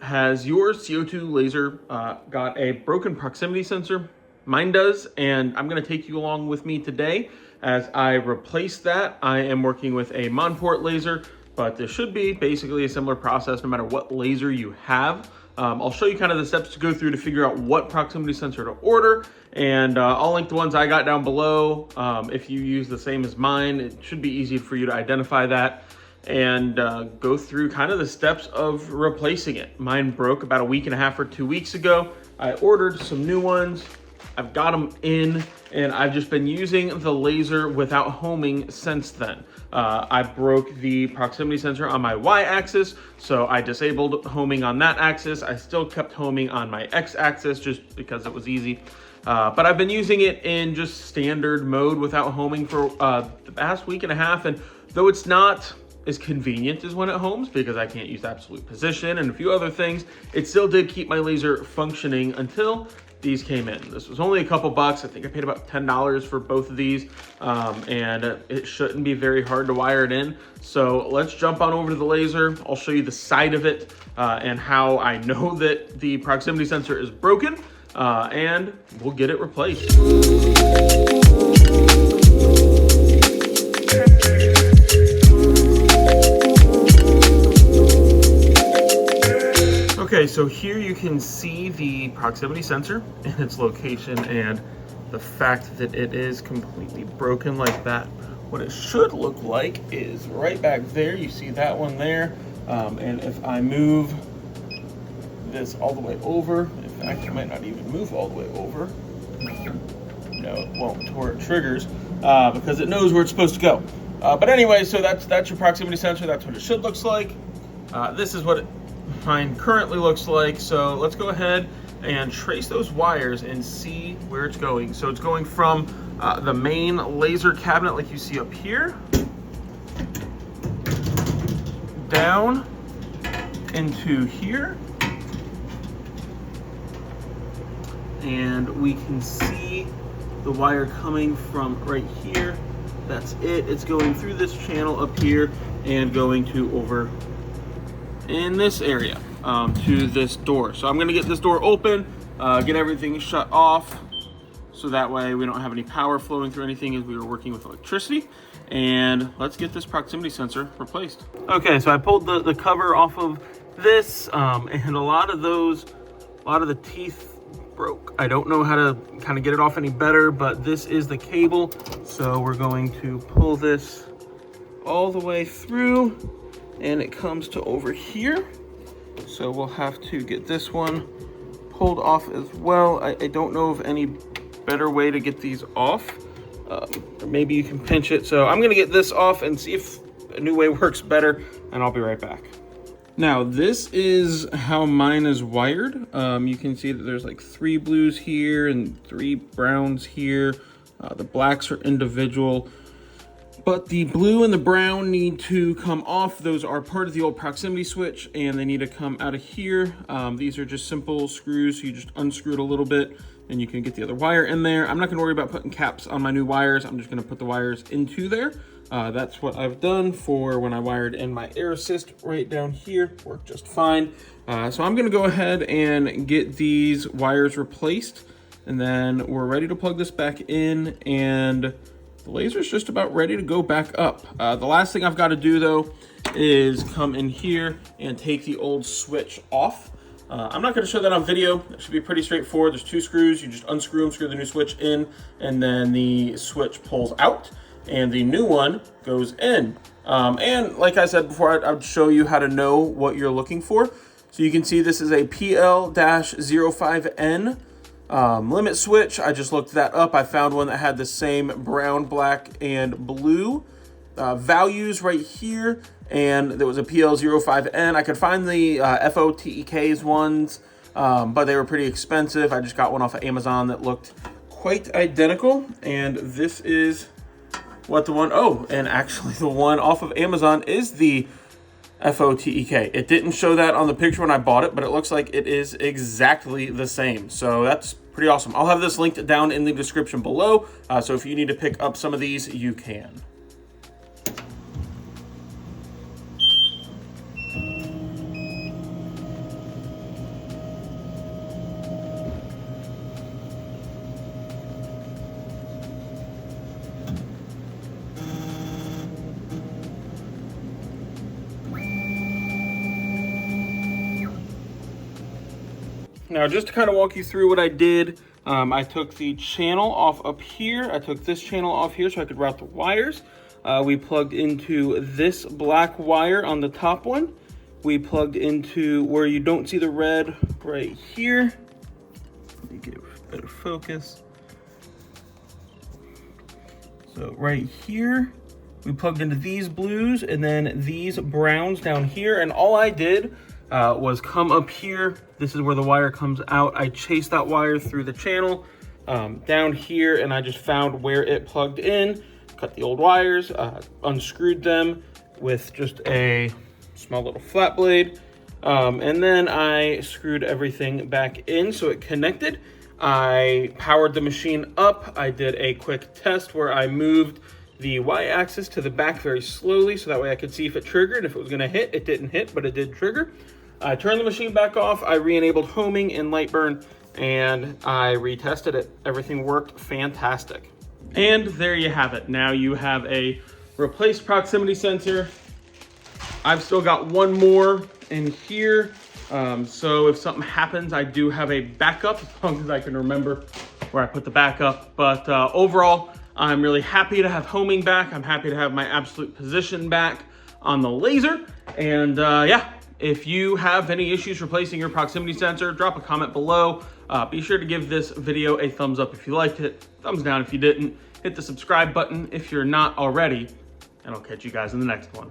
has your CO2 laser got a broken proximity sensor? Mine does, and I'm gonna take you along with me today as I replace that. I am working with a Monport laser, but this should be basically a similar process no matter what laser you have. I'll show you kind of the steps to go through to figure out what proximity sensor to order, and I'll link the ones I got down below. If you use the same as mine, it should be easy for you to identify that and go through kind of the steps of replacing it. Mine broke about a week and a half or 2 weeks ago. I ordered some new ones. I've got them in, and I've just been using the laser without homing since then. I broke the proximity sensor on my Y-axis, so I disabled homing on that axis. I still kept homing on my X-axis just because it was easy. But I've been using it in just standard mode without homing for the past week and a half, and though it's not as convenient as when it homes because I can't use absolute position and a few other things, it still did keep my laser functioning until these came in. This was only a couple bucks. I think I paid about $10 for both of these, and it shouldn't be very hard to wire it in. So let's jump on over to the laser. I'll show you the side of it and how I know that the proximity sensor is broken, and we'll get it replaced. Okay, so here you can see the proximity sensor and its location and the fact that it is completely broken like that. What it should look like is right back there. You see that one there. And if I move this all the way over, in fact, it might not even move all the way over. No, it won't to where it triggers because it knows where it's supposed to go. But anyway, so that's your proximity sensor. That's what it should look like. This is what mine currently looks like. So let's go ahead and trace those wires and see where it's going. So it's going from the main laser cabinet like you see up here, down into here, and we can see the wire coming from right here. That's it. It's going through this channel up here and going to over in this area to this door. So I'm going to get this door open, get everything shut off so that way we don't have any power flowing through anything as we were working with electricity. And let's get this proximity sensor replaced. Okay, so I pulled the cover off of this, and a lot of the teeth broke. I don't know how to kind of get it off any better, but this is the cable. So we're going to pull this all the way through, and it comes to over here. So we'll have to get this one pulled off as well. I don't know of any better way to get these off. Or maybe you can pinch it. So I'm gonna get this off and see if a new way works better, and I'll be right back. Now this is how mine is wired. You can see that there's like 3 blues here and 3 browns here. The blacks are individual, but the blue and the brown need to come off. Those are part of the old proximity switch, and they need to come out of here. These are just simple screws, so you just unscrew it a little bit and you can get the other wire in there. I'm not gonna worry about putting caps on my new wires. I'm just gonna put the wires into there. That's what I've done for when I wired in my air assist right down here. Worked just fine. So I'm gonna go ahead and get these wires replaced, and then we're ready to plug this back in, and the laser's just about ready to go back up. The last thing I've got to do though is come in here and take the old switch off. I'm not going to show that on video. It should be pretty straightforward. There's 2 screws. You just unscrew them, screw the new switch in, and then the switch pulls out and the new one goes in. And like I said before, I would show you how to know what you're looking for. So you can see this is a PL-05N limit switch. I just looked that up. I found one that had the same brown, black, and blue values right here, and there was a PL-05N. I could find the FOTEK's ones, but they were pretty expensive. I just got one off of Amazon that looked quite identical, and this is what the one, oh, and actually the one off of Amazon is the FOTEK. It didn't show that on the picture when I bought it, but it looks like it is exactly the same. So that's pretty awesome. I'll have this linked down in the description below. So if you need to pick up some of these, you can. Now, just to kind of walk you through what I did, I took the channel off up here. I took this channel off here so I could route the wires. We plugged into this black wire on the top one. We plugged into where you don't see the red right here. Let me get a better focus. So right here, we plugged into these blues and then these browns down here. And all I did was come up here. This is where the wire comes out. I chased that wire through the channel down here, and I just found where it plugged in, cut the old wires, unscrewed them with just a small little flat blade. And then I screwed everything back in so it connected. I powered the machine up. I did a quick test where I moved the y-axis to the back very slowly so that way I could see if it triggered. If it was gonna hit, it didn't hit, but it did trigger. I turned the machine back off. I re-enabled homing in Lightburn and I retested it. Everything worked fantastic. And there you have it. Now you have a replaced proximity sensor. I've still got one more in here. So if something happens, I do have a backup, as long as I can remember where I put the backup. But overall, I'm really happy to have homing back. I'm happy to have my absolute position back on the laser. And yeah, if you have any issues replacing your proximity sensor, drop a comment below. Be sure to give this video a thumbs up if you liked it, thumbs down if you didn't. Hit the subscribe button if you're not already, and I'll catch you guys in the next one.